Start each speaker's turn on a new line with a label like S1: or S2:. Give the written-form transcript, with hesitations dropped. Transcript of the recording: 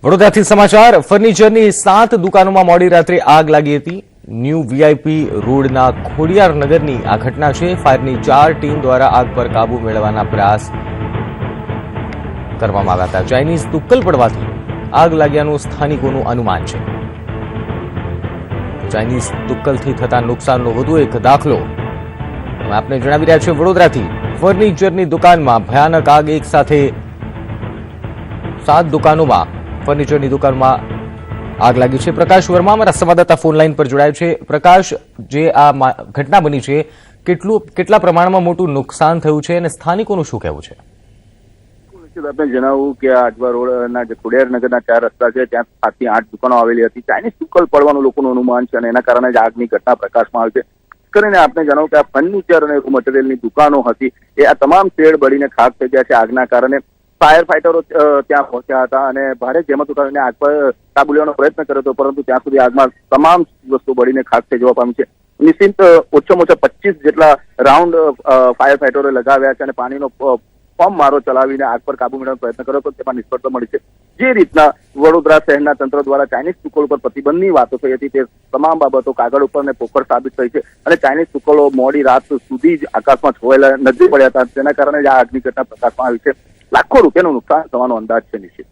S1: વડોદરાથી સમાચાર ફર્નિચરની 7 દુકાનોમાં મોડી રાત્રે આગ લાગી હતી। ન્યૂ વીઆઈપી રોડના ખોડિયાર નગરની આ ઘટના છે। ફાયરની 4 ટીમ દ્વારા આગ પર કાબુ મેળવવાના પ્રયાસ કરવામાં આવ્યા હતા। ચાઇનીઝ તુક્કલ પડવાથી આગ લાગ્યાનું સ્થાનિકોનું અનુમાન છે। ચાઇનીઝ તુક્કલથી થતા નુકસાનનો વધુ એક દાખલો આપને જણાવી રહ્યા છે। વડોદરાથી ફર્નિચરની દુકાનમાં ભયાનક આગ એક સાથે 7 દુકાનોમાં ફર્નિચરની દુકાનમાં આગ લાગી છે। પ્રકાશ વર્મા અમારા સંવાદદાતા ફોન લાઈન પર જોડાયા છે। પ્રકાશ, જે આ ઘટના બની છે, કેટલા પ્રમાણમાં મોટું નુકસાન થયું છે અને સ્થાનિકોનું શું કહેવું છે?
S2: આપણે જણાવું કે આજવા રોડના જે ખોડિયાર નગરના 4 રસ્તા છે ત્યાં 7 થી 8 દુકાનો આવેલી હતી। ચાઇનીઝ તુક્કલ પડવાનું લોકોનું અનુમાન છે અને એના કારણે જ આગની ઘટના પ્રકાશમાં આવી છે। કરીને આપણે જણાવું કે આ ફર્નિચર અને મટીરિયલની દુકાનો હતી એ આ તમામ શેડ બળીને ખાક થઈ ગયા છે। આગના કારણે ફાયર ફાઈટરો ત્યાં પહોંચ્યા હતા અને ભારે જહેમત ઉઠાવીને આગ પર કાબુ લેવાનો પ્રયત્ન કર્યો હતો, પરંતુ ત્યાં સુધી આગમાં તમામ વસ્તુ બળીને ખાક થઈ જવા પામી છે। નિશ્ચિત ઓછામાં ઓછા 25 જેટલા રાઉન્ડ ફાયર ફાઈટરોએ લગાવ્યા છે અને પાણીનો પંપ મારો ચલાવીને આગ પર કાબુ મેળવવાનો પ્રયત્ન કર્યો હતો, તેમાં નિષ્ફળતા મળી છે। જે રીતના વડોદરા શહેરના તંત્ર દ્વારા ચાઇનીઝ તુક્કલ પર પ્રતિબંધની વાતો થઈ હતી, તે તમામ બાબતો કાગળ ઉપર ને પોકળ સાબિત થઈ છે અને ચાઇનીઝ તુક્કલો મોડી રાત સુધી જ આકાશમાં છોવાયેલા નજરે પડ્યા હતા। તેના કારણે જ આ આગની ઘટના પ્રકાશમાં આવી છે। લાખો રૂપિયાનું નુકસાન થવાનો અંદાજ છે। નિશ્ચિત।